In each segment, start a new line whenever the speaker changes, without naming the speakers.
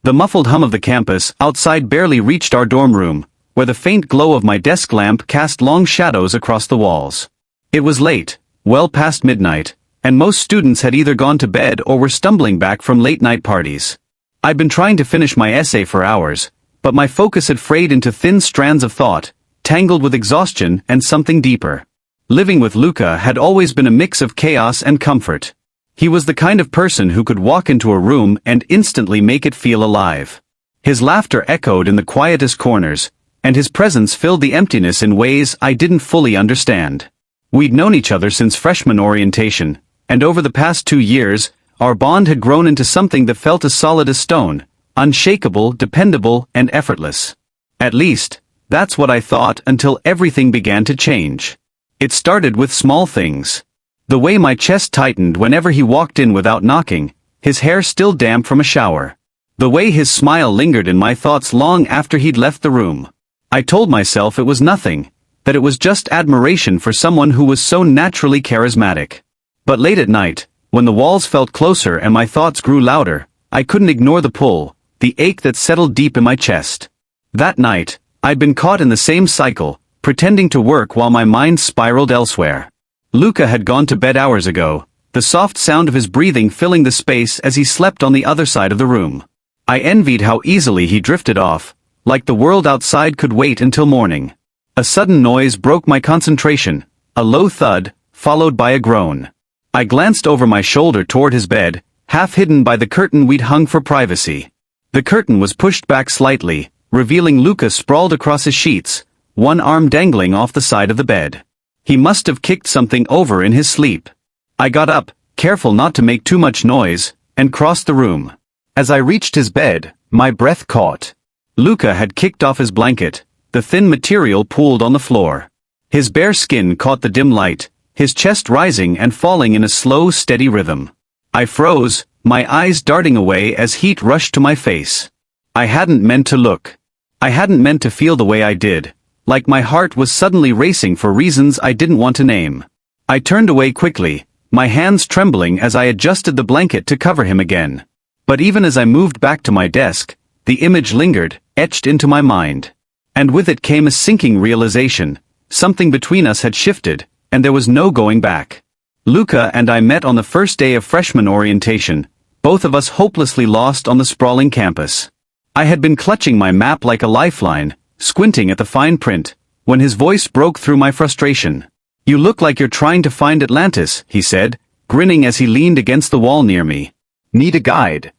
The muffled hum of the campus outside barely reached our dorm room, where the faint glow of my desk lamp cast long shadows across the walls. It was late, well past midnight, and most students had either gone to bed or were stumbling back from late-night parties. I'd been trying to finish my essay for hours, but my focus had frayed into thin strands of thought, tangled with exhaustion and something deeper. Living with Luca had always been a mix of chaos and comfort. He was the kind of person who could walk into a room and instantly make it feel alive. His laughter echoed in the quietest corners, and his presence filled the emptiness in ways I didn't fully understand. We'd known each other since freshman orientation, and over the past 2 years, our bond had grown into something that felt as solid as stone, unshakable, dependable, and effortless. At least, that's what I thought until everything began to change. It started with small things. The way my chest tightened whenever he walked in without knocking, his hair still damp from a shower. The way his smile lingered in my thoughts long after he'd left the room. I told myself it was nothing, that it was just admiration for someone who was so naturally charismatic. But late at night, when the walls felt closer and my thoughts grew louder, I couldn't ignore the pull, the ache that settled deep in my chest. That night, I'd been caught in the same cycle, pretending to work while my mind spiraled elsewhere. Luca had gone to bed hours ago, the soft sound of his breathing filling the space as he slept on the other side of the room. I envied how easily he drifted off, like the world outside could wait until morning. A sudden noise broke my concentration, a low thud, followed by a groan. I glanced over my shoulder toward his bed, half hidden by the curtain we'd hung for privacy. The curtain was pushed back slightly, revealing Luca sprawled across his sheets, one arm dangling off the side of the bed. He must have kicked something over in his sleep. I got up, careful not to make too much noise, and crossed the room. As I reached his bed, my breath caught. Luca had kicked off his blanket, the thin material pooled on the floor. His bare skin caught the dim light, his chest rising and falling in a slow, steady rhythm. I froze, my eyes darting away as heat rushed to my face. I hadn't meant to look. I hadn't meant to feel the way I did, like my heart was suddenly racing for reasons I didn't want to name. I turned away quickly, my hands trembling as I adjusted the blanket to cover him again. But even as I moved back to my desk, the image lingered, etched into my mind. And with it came a sinking realization, something between us had shifted, and there was no going back. Luca and I met on the first day of freshman orientation, both of us hopelessly lost on the sprawling campus. I had been clutching my map like a lifeline, squinting at the fine print, when his voice broke through my frustration. "You look like you're trying to find Atlantis," he said, grinning as he leaned against the wall near me. "Need a guide?"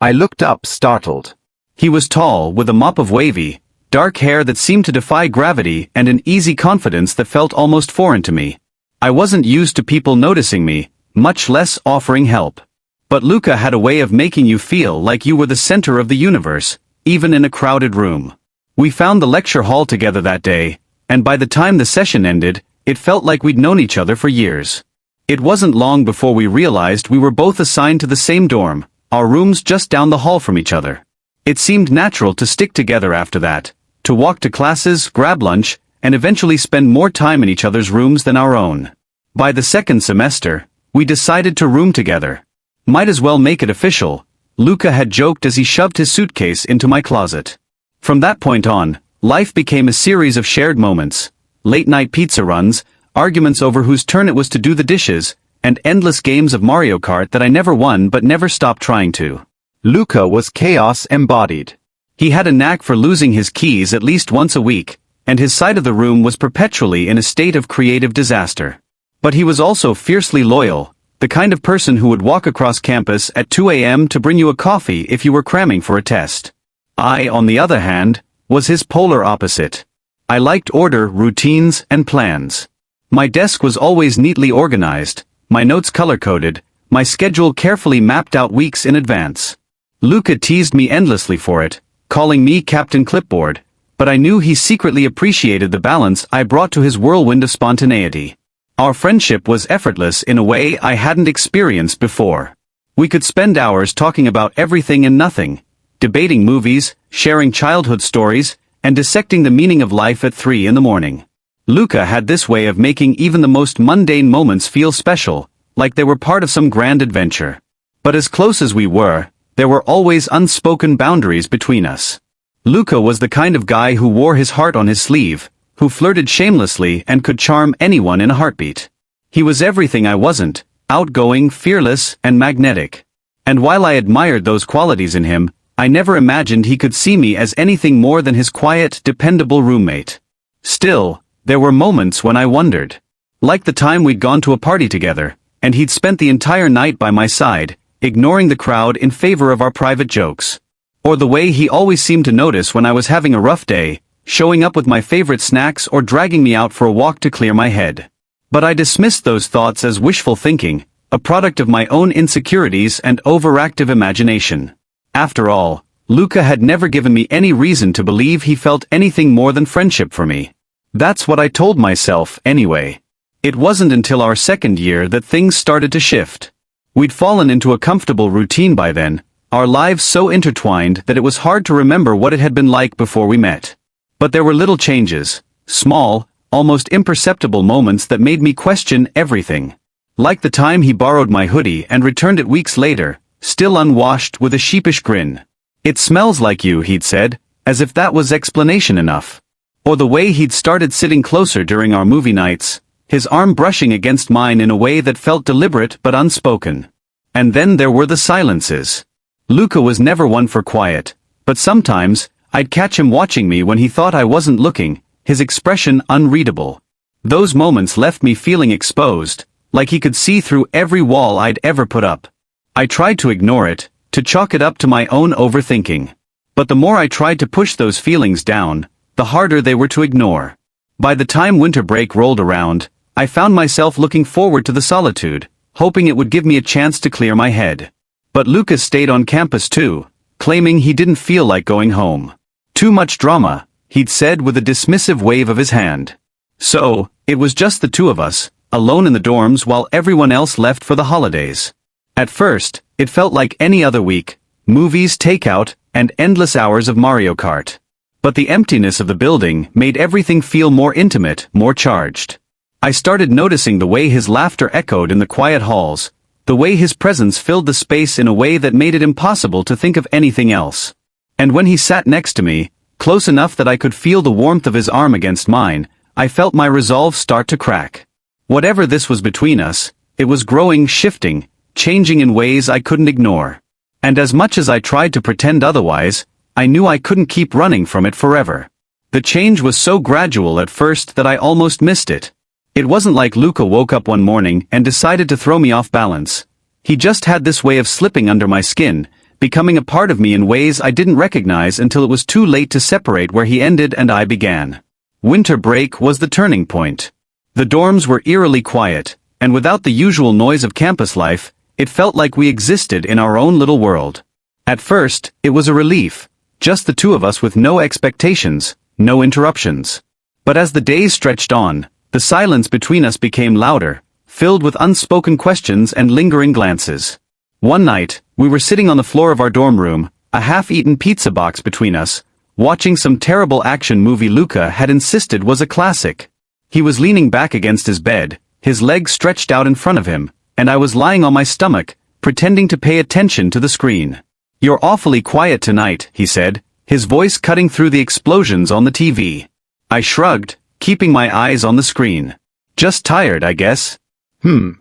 I looked up, startled. He was tall, with a mop of wavy, dark hair that seemed to defy gravity and an easy confidence that felt almost foreign to me. I wasn't used to people noticing me, much less offering help. But Luca had a way of making you feel like you were the center of the universe, even in a crowded room. We found the lecture hall together that day, and by the time the session ended, it felt like we'd known each other for years. It wasn't long before we realized we were both assigned to the same dorm, our rooms just down the hall from each other. It seemed natural to stick together after that, to walk to classes, grab lunch, and eventually spend more time in each other's rooms than our own. By the second semester, we decided to room together. "Might as well make it official," Luca had joked as he shoved his suitcase into my closet. From that point on, life became a series of shared moments, late-night pizza runs, arguments over whose turn it was to do the dishes, and endless games of Mario Kart that I never won but never stopped trying to. Luca was chaos embodied. He had a knack for losing his keys at least once a week, and his side of the room was perpetually in a state of creative disaster. But he was also fiercely loyal, the kind of person who would walk across campus at 2 a.m. to bring you a coffee if you were cramming for a test. I, on the other hand, was his polar opposite. I liked order, routines, and plans. My desk was always neatly organized, my notes color-coded, my schedule carefully mapped out weeks in advance. Luca teased me endlessly for it, calling me Captain Clipboard, but I knew he secretly appreciated the balance I brought to his whirlwind of spontaneity. Our friendship was effortless in a way I hadn't experienced before. We could spend hours talking about everything and nothing, debating movies, sharing childhood stories, and dissecting the meaning of life at 3 in the morning. Luca had this way of making even the most mundane moments feel special, like they were part of some grand adventure. But as close as we were, There were always unspoken boundaries between us. Luca was the kind of guy who wore his heart on his sleeve, who flirted shamelessly and could charm anyone in a heartbeat. He was everything I wasn't: outgoing, fearless, and magnetic. And while I admired those qualities in him, I never imagined he could see me as anything more than his quiet, dependable roommate. Still, there were moments when I wondered. Like the time we'd gone to a party together, and he'd spent the entire night by my side, ignoring the crowd in favor of our private jokes. Or the way he always seemed to notice when I was having a rough day, showing up with my favorite snacks or dragging me out for a walk to clear my head. But I dismissed those thoughts as wishful thinking, a product of my own insecurities and overactive imagination. After all, Luca had never given me any reason to believe he felt anything more than friendship for me. That's what I told myself, anyway. It wasn't until our second year that things started to shift. We'd fallen into a comfortable routine by then, our lives so intertwined that it was hard to remember what it had been like before we met. But there were little changes, small, almost imperceptible moments that made me question everything. Like the time he borrowed my hoodie and returned it weeks later, still unwashed, with a sheepish grin. "It smells like you," he'd said, as if that was explanation enough. Or the way he'd started sitting closer during our movie nights, his arm brushing against mine in a way that felt deliberate but unspoken. And then there were the silences. Luca was never one for quiet, but sometimes, I'd catch him watching me when he thought I wasn't looking, his expression unreadable. Those moments left me feeling exposed, like he could see through every wall I'd ever put up. I tried to ignore it, to chalk it up to my own overthinking. But the more I tried to push those feelings down, the harder they were to ignore. By the time winter break rolled around, I found myself looking forward to the solitude, hoping it would give me a chance to clear my head. But Lucas stayed on campus too, claiming he didn't feel like going home. "Too much drama," he'd said with a dismissive wave of his hand. So, it was just the two of us, alone in the dorms while everyone else left for the holidays. At first, it felt like any other week: movies, takeout, and endless hours of Mario Kart. But the emptiness of the building made everything feel more intimate, more charged. I started noticing the way his laughter echoed in the quiet halls, the way his presence filled the space in a way that made it impossible to think of anything else. And when he sat next to me, close enough that I could feel the warmth of his arm against mine, I felt my resolve start to crack. Whatever this was between us, it was growing, shifting, changing in ways I couldn't ignore. And as much as I tried to pretend otherwise, I knew I couldn't keep running from it forever. The change was so gradual at first that I almost missed it. It wasn't like Luca woke up one morning and decided to throw me off balance. He just had this way of slipping under my skin, becoming a part of me in ways I didn't recognize until it was too late to separate where he ended and I began. Winter break was the turning point. The dorms were eerily quiet, and without the usual noise of campus life, it felt like we existed in our own little world. At first, it was a relief, just the two of us with no expectations, no interruptions. But as the days stretched on, the silence between us became louder, filled with unspoken questions and lingering glances. One night, we were sitting on the floor of our dorm room, a half-eaten pizza box between us, watching some terrible action movie Luca had insisted was a classic. He was leaning back against his bed, his legs stretched out in front of him, and I was lying on my stomach, pretending to pay attention to the screen. "You're awfully quiet tonight," he said, his voice cutting through the explosions on the TV. I shrugged, keeping my eyes on the screen. "Just tired, I guess."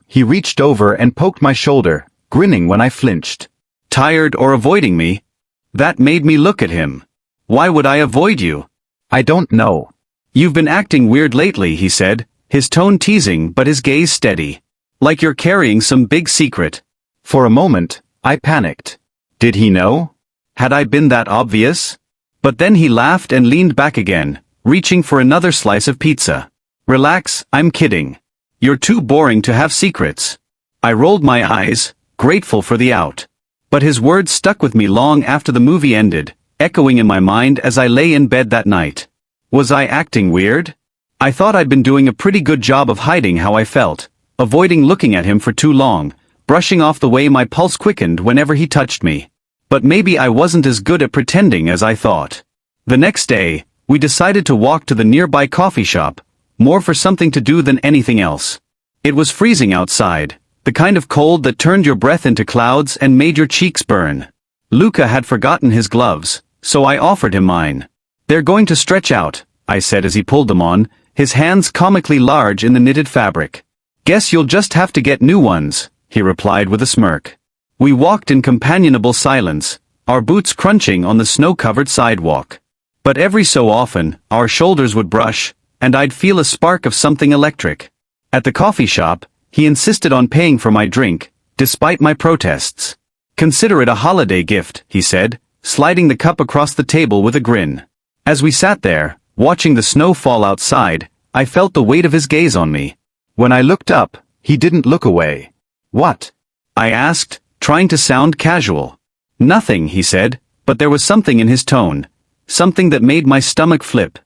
He reached over and poked my shoulder, grinning when I flinched. "Tired or avoiding me?" That made me look at him. "Why would I avoid you?" "I don't know. You've been acting weird lately," he said, his tone teasing but his gaze steady. "Like you're carrying some big secret." For a moment, I panicked. Did he know? Had I been that obvious? But then he laughed and leaned back again, reaching for another slice of pizza. "Relax, I'm kidding. You're too boring to have secrets." I rolled my eyes, grateful for the out. But his words stuck with me long after the movie ended, echoing in my mind as I lay in bed that night. Was I acting weird? I thought I'd been doing a pretty good job of hiding how I felt, avoiding looking at him for too long, brushing off the way my pulse quickened whenever he touched me. But maybe I wasn't as good at pretending as I thought. The next day, we decided to walk to the nearby coffee shop, more for something to do than anything else. It was freezing outside, the kind of cold that turned your breath into clouds and made your cheeks burn. Luca had forgotten his gloves, so I offered him mine. "They're going to stretch out," I said as he pulled them on, his hands comically large in the knitted fabric. "Guess you'll just have to get new ones," he replied with a smirk. We walked in companionable silence, our boots crunching on the snow-covered sidewalk. But every so often, our shoulders would brush, and I'd feel a spark of something electric. At the coffee shop, he insisted on paying for my drink, despite my protests. "Consider it a holiday gift," he said, sliding the cup across the table with a grin. As we sat there, watching the snow fall outside, I felt the weight of his gaze on me. When I looked up, he didn't look away. "What?" I asked, trying to sound casual. "Nothing," he said, but there was something in his tone, something that made my stomach flip.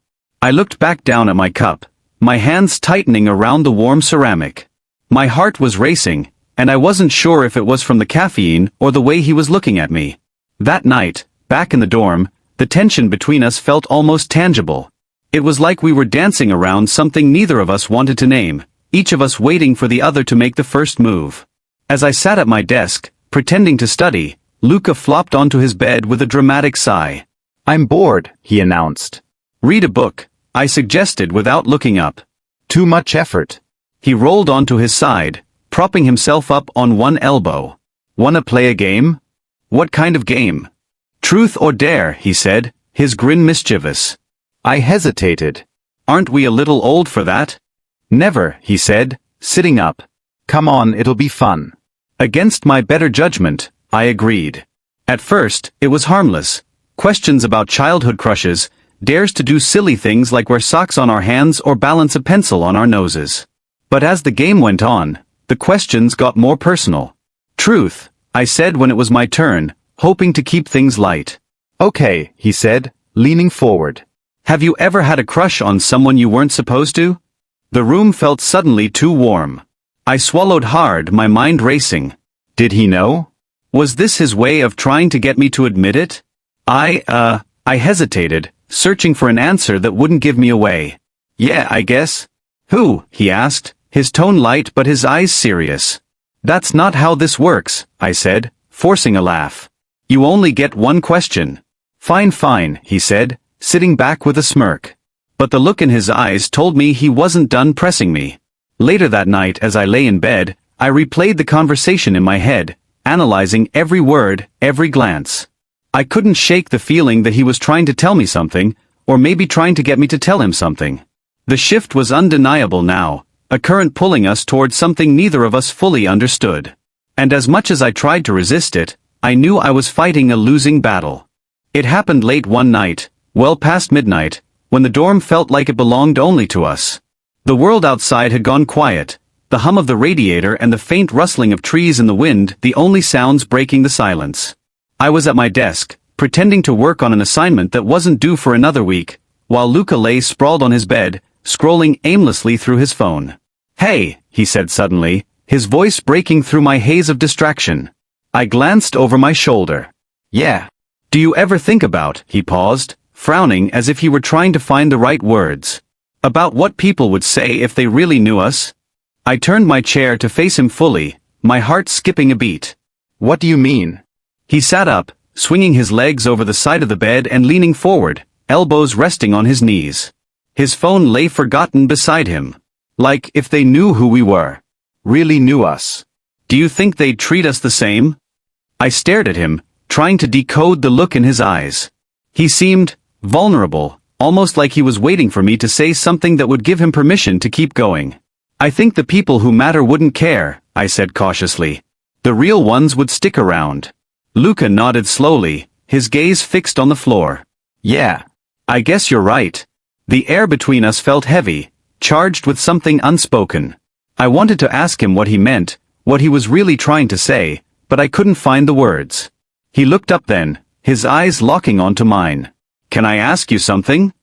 I looked back down at my cup, my hands tightening around the warm ceramic. My heart was racing, and I wasn't sure if it was from the caffeine or the way he was looking at me. That night, back in the dorm, the tension between us felt almost tangible. It was like we were dancing around something neither of us wanted to name, each of us waiting for the other to make the first move. As I sat at my desk, pretending to study, Luca flopped onto his bed with a dramatic sigh. "I'm bored," he announced. "Read a book," I suggested without looking up. "Too much effort." He rolled onto his side, propping himself up on one elbow. "Wanna play a game?" "What kind of game?" "Truth or dare," he said, his grin mischievous. I hesitated. "Aren't we a little old for that?" "Never," he said, sitting up. "Come on, it'll be fun." Against my better judgment, I agreed. At first, it was harmless. Questions about childhood crushes, dares to do silly things like wear socks on our hands or balance a pencil on our noses. But as the game went on, the questions got more personal. "Truth," I said when it was my turn, hoping to keep things light. "Okay," he said, leaning forward. "Have you ever had a crush on someone you weren't supposed to?" The room felt suddenly too warm. I swallowed hard, my mind racing. Did he know? Was this his way of trying to get me to admit it? I hesitated, searching for an answer that wouldn't give me away. "Yeah, I guess." "Who?" he asked, his tone light but his eyes serious. "That's not how this works," I said, forcing a laugh. "You only get one question." Fine, he said, sitting back with a smirk. But the look in his eyes told me he wasn't done pressing me. Later that night as I lay in bed, I replayed the conversation in my head, analyzing every word, every glance. I couldn't shake the feeling that he was trying to tell me something, or maybe trying to get me to tell him something. The shift was undeniable now, a current pulling us towards something neither of us fully understood. And as much as I tried to resist it, I knew I was fighting a losing battle. It happened late one night, well past midnight, when the dorm felt like it belonged only to us. The world outside had gone quiet, the hum of the radiator and the faint rustling of trees in the wind the only sounds breaking the silence. I was at my desk, pretending to work on an assignment that wasn't due for another week, while Luca lay sprawled on his bed, scrolling aimlessly through his phone. "Hey," he said suddenly, his voice breaking through my haze of distraction. I glanced over my shoulder. "Yeah. Do you ever think about," he paused, frowning as if he were trying to find the right words, "about what people would say if they really knew us?" I turned my chair to face him fully, my heart skipping a beat. "What do you mean?" He sat up, swinging his legs over the side of the bed and leaning forward, elbows resting on his knees. His phone lay forgotten beside him. "Like if they knew who we were. Really knew us. Do you think they'd treat us the same?" I stared at him, trying to decode the look in his eyes. He seemed vulnerable, almost like he was waiting for me to say something that would give him permission to keep going. "I think the people who matter wouldn't care," I said cautiously. "The real ones would stick around." Luca nodded slowly, his gaze fixed on the floor. "Yeah. I guess you're right." The air between us felt heavy, charged with something unspoken. I wanted to ask him what he meant, what he was really trying to say, but I couldn't find the words. He looked up then, his eyes locking onto mine. "Can I ask you something?"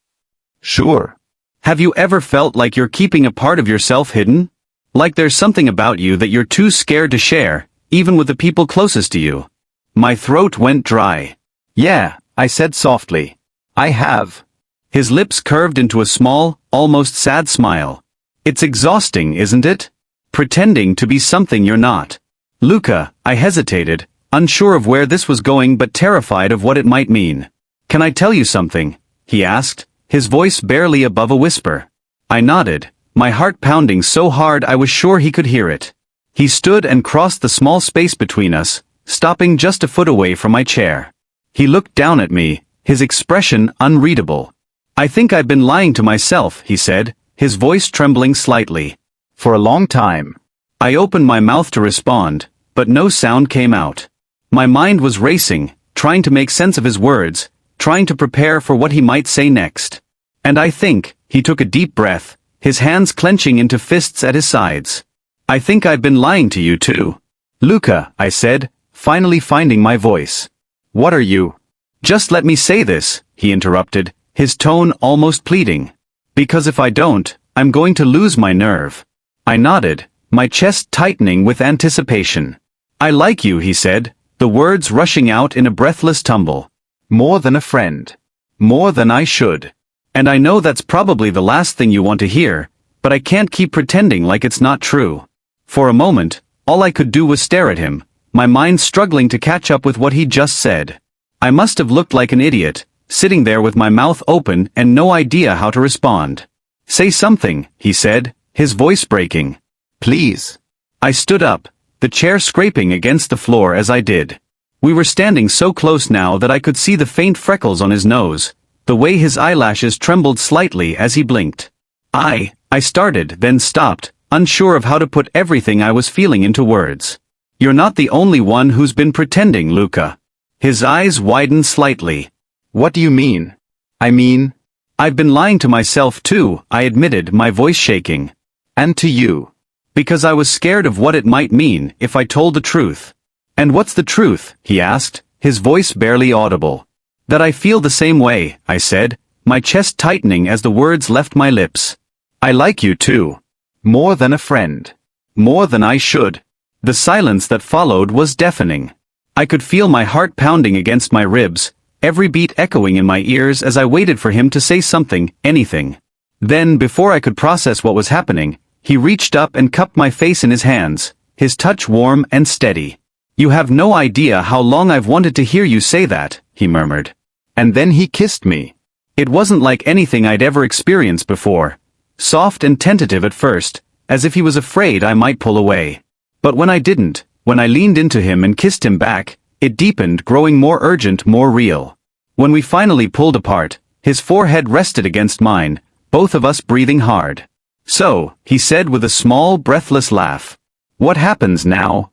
"Sure." "Have you ever felt like you're keeping a part of yourself hidden? Like there's something about you that you're too scared to share, even with the people closest to you?" My throat went dry. "Yeah," I said softly. "I have." His lips curved into a small, almost sad smile. "It's exhausting, isn't it? Pretending to be something you're not." "Luca," I hesitated, unsure of where this was going but terrified of what it might mean. "Can I tell you something?" he asked, his voice barely above a whisper. I nodded, my heart pounding so hard I was sure he could hear it. He stood and crossed the small space between us, stopping just a foot away from my chair. He looked down at me, his expression unreadable. "I think I've been lying to myself," he said, his voice trembling slightly. "For a long time." I opened my mouth to respond, but no sound came out. My mind was racing, trying to make sense of his words, trying to prepare for what he might say next. "And I think," he took a deep breath, his hands clenching into fists at his sides. "I think I've been lying to you too." "Luca," I said, finally finding my voice. "What are you?" "Just let me say this," he interrupted, his tone almost pleading. "Because if I don't, I'm going to lose my nerve." I nodded, my chest tightening with anticipation. "I like you," he said, the words rushing out in a breathless tumble. "More than a friend. More than I should. And I know that's probably the last thing you want to hear, but I can't keep pretending like it's not true." For a moment, all I could do was stare at him, my mind struggling to catch up with what he'd just said. I must have looked like an idiot, sitting there with my mouth open and no idea how to respond. "Say something," he said, his voice breaking. "Please." I stood up, the chair scraping against the floor as I did. We were standing so close now that I could see the faint freckles on his nose, the way his eyelashes trembled slightly as he blinked. I started, then stopped, unsure of how to put everything I was feeling into words. "You're not the only one who's been pretending, Luca." His eyes widened slightly. "What do you mean?" "I mean, I've been lying to myself too," I admitted, my voice shaking. "And to you." "Because I was scared of what it might mean if I told the truth." "And what's the truth?" he asked, his voice barely audible. "That I feel the same way," I said, my chest tightening as the words left my lips. "I like you too. More than a friend. More than I should." The silence that followed was deafening. I could feel my heart pounding against my ribs, every beat echoing in my ears as I waited for him to say something, anything. Then, before I could process what was happening, he reached up and cupped my face in his hands, his touch warm and steady. "You have no idea how long I've wanted to hear you say that," he murmured. And then he kissed me. It wasn't like anything I'd ever experienced before. Soft and tentative at first, as if he was afraid I might pull away. But when I didn't, when I leaned into him and kissed him back, it deepened, growing more urgent, more real. When we finally pulled apart, his forehead rested against mine, both of us breathing hard. "So," he said with a small, breathless laugh. "What happens now?"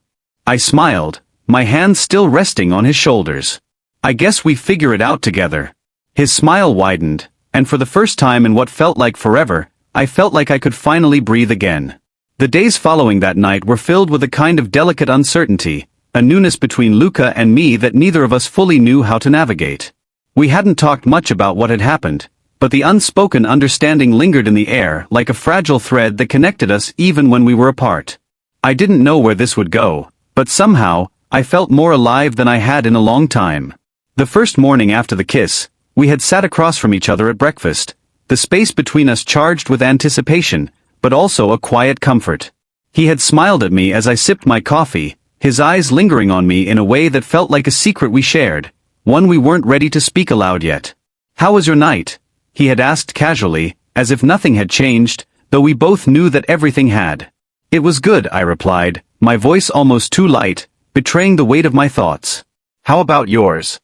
I smiled, my hands still resting on his shoulders. "I guess we figure it out together." His smile widened, and for the first time in what felt like forever, I felt like I could finally breathe again. The days following that night were filled with a kind of delicate uncertainty, a newness between Luca and me that neither of us fully knew how to navigate. We hadn't talked much about what had happened, but the unspoken understanding lingered in the air like a fragile thread that connected us even when we were apart. I didn't know where this would go, but somehow, I felt more alive than I had in a long time. The first morning after the kiss, we had sat across from each other at breakfast, the space between us charged with anticipation, but also a quiet comfort. He had smiled at me as I sipped my coffee, his eyes lingering on me in a way that felt like a secret we shared, one we weren't ready to speak aloud yet. "How was your night?" he had asked casually, as if nothing had changed, though we both knew that everything had. "It was good," I replied, my voice almost too light, betraying the weight of my thoughts. "How about yours?"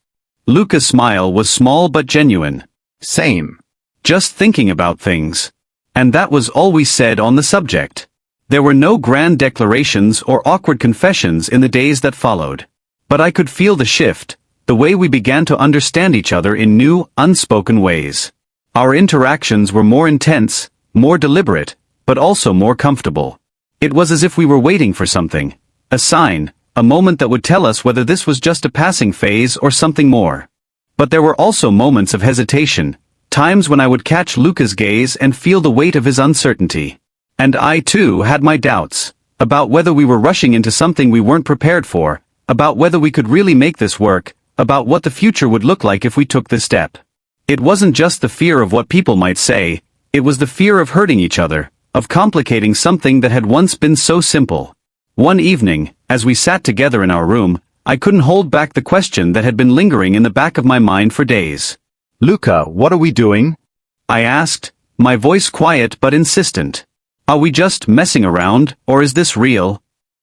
Luca's smile was small but genuine. "Same. Just thinking about things." And that was all we said on the subject. There were no grand declarations or awkward confessions in the days that followed. But I could feel the shift, the way we began to understand each other in new, unspoken ways. Our interactions were more intense, more deliberate, but also more comfortable. It was as if we were waiting for something, a sign, a moment that would tell us whether this was just a passing phase or something more. But there were also moments of hesitation, times when I would catch Luca's gaze and feel the weight of his uncertainty. And I too had my doubts, about whether we were rushing into something we weren't prepared for, about whether we could really make this work, about what the future would look like if we took this step. It wasn't just the fear of what people might say, it was the fear of hurting each other, of complicating something that had once been so simple. One evening, as we sat together in our room, I couldn't hold back the question that had been lingering in the back of my mind for days.
Luca, what are we doing?
I asked, my voice quiet but insistent. Are we just messing around, or is this real?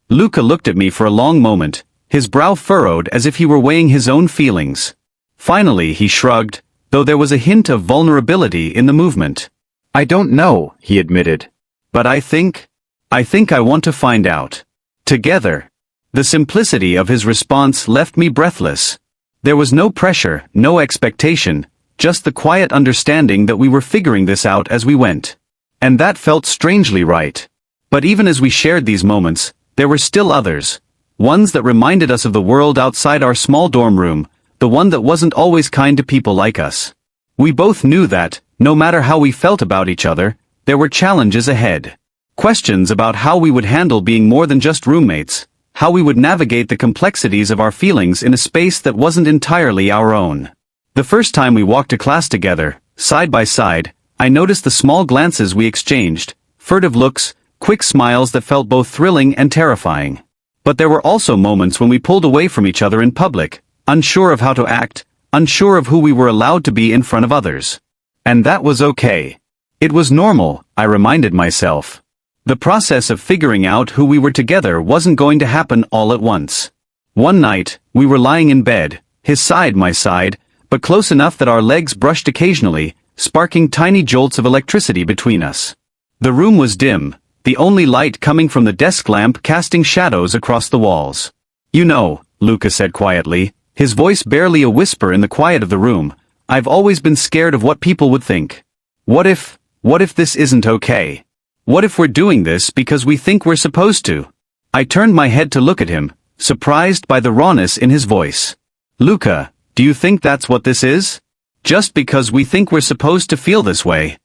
Luca looked at me for a long moment, his brow furrowed as if he were weighing his own feelings. Finally he shrugged, though there was a hint of vulnerability in the movement.
I don't know, he admitted.
But I think I want to find out. Together. The simplicity of his response left me breathless. There was no pressure, no expectation, just the quiet understanding that we were figuring this out as we went. And that felt strangely right. But even as we shared these moments, there were still others. Ones that reminded us of the world outside our small dorm room, the one that wasn't always kind to people like us. We both knew that, no matter how we felt about each other, there were challenges ahead. Questions about how we would handle being more than just roommates, how we would navigate the complexities of our feelings in a space that wasn't entirely our own. The first time we walked to class together, side by side, I noticed the small glances we exchanged, furtive looks, quick smiles that felt both thrilling and terrifying. But there were also moments when we pulled away from each other in public, unsure of how to act, unsure of who we were allowed to be in front of others. And that was okay. It was normal, I reminded myself. The process of figuring out who we were together wasn't going to happen all at once. One night, we were lying in bed, his side my side, but close enough that our legs brushed occasionally, sparking tiny jolts of electricity between us. The room was dim, the only light coming from the desk lamp casting shadows across the walls. You know, Luca said quietly, his voice barely a whisper in the quiet of the room, I've always been scared of what people would think. What if this isn't okay? What if we're doing this because we think we're supposed to? I turned my head to look at him, surprised by the rawness in his voice. Luca, do you think that's what this is? Just because we think we're supposed to feel this way?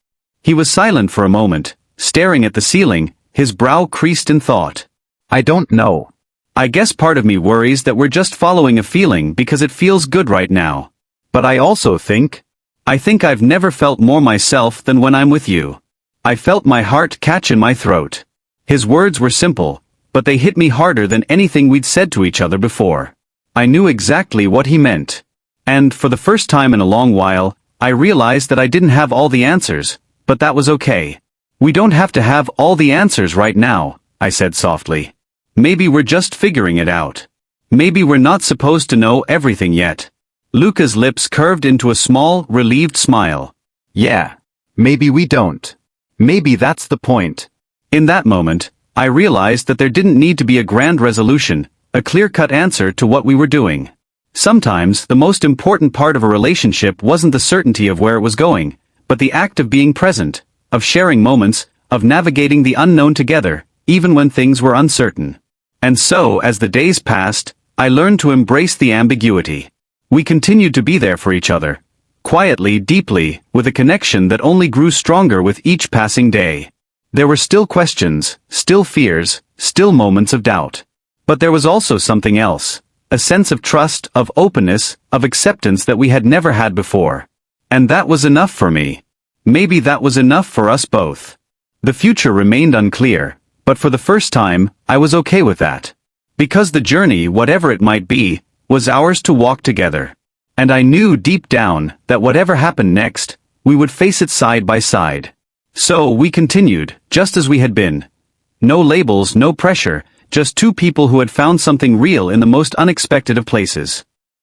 He was silent for a moment, staring at the ceiling, his brow creased in thought.
I don't know.
I guess part of me worries that we're just following a feeling because it feels good right now. But I also think I've never felt more myself than when I'm with you. I felt my heart catch in my throat. His words were simple, but they hit me harder than anything we'd said to each other before. I knew exactly what he meant. And, for the first time in a long while, I realized that I didn't have all the answers, but that was okay. We don't have to have all the answers right now, I said softly. Maybe we're just figuring it out. Maybe we're not supposed to know everything yet. Luca's lips curved into a small, relieved smile.
Yeah. Maybe we don't. Maybe that's the point.
In that moment, I realized that there didn't need to be a grand resolution, a clear-cut answer to what we were doing. Sometimes, the most important part of a relationship wasn't the certainty of where it was going, but the act of being present, of sharing moments, of navigating the unknown together, even when things were uncertain. And so, as the days passed, I learned to embrace the ambiguity. We continued to be there for each other. Quietly, deeply, with a connection that only grew stronger with each passing day. There were still questions, still fears, still moments of doubt. But there was also something else, a sense of trust, of openness, of acceptance that we had never had before. And that was enough for me. Maybe that was enough for us both. The future remained unclear, but for the first time, I was okay with that. Because the journey, whatever it might be, was ours to walk together. And I knew deep down that whatever happened next, we would face it side by side. So we continued, just as we had been. No labels, no pressure, just two people who had found something real in the most unexpected of places.